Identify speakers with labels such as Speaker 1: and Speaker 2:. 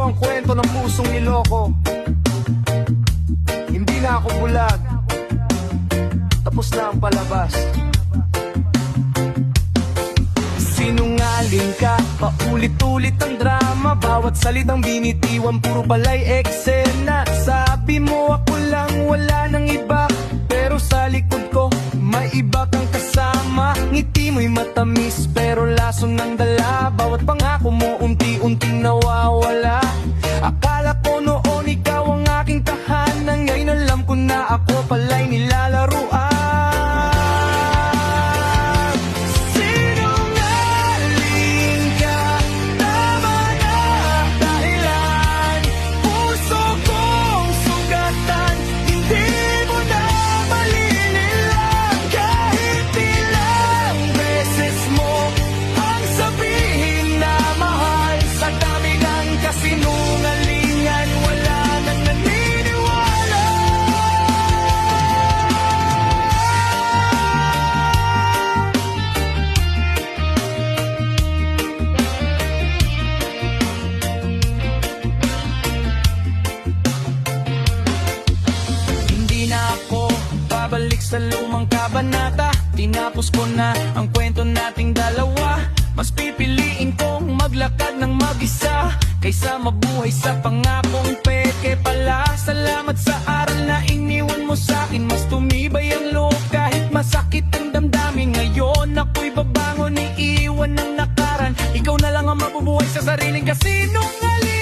Speaker 1: ang kwento ng pusong niloko. Hindi na ako bulag, tapos na ang palabas. Sinungaling ka, paulit-ulit ang drama. Bawat salitang binitiwan, puro pala'y eksena. Sabi mo ako lang, wala nang iba, pero sa likod ko, may iba kang kasama. Ngiti mo'y matamis, pero laso ng dala. Bawat pangako mo, unti-unting nawawala. Akala ko noon ikaw ang aking tahanan, ngayon alam ko na ako pala'y nilalaruan. Balik sa lumang kabanata, tinapos ko na ang kwento nating dalawa. Mas pipiliin kong maglakad ng mag-isa kaysa mabuhay sa pangakong peke pala. Salamat sa aral na iniwan mo sa'kin, mas tumibay ang loob kahit masakit ang damdamin. Ngayon ako'y babangon, iiwan ng nakaraan. Ikaw na lang ang mabubuhay sa sariling kasinungaling.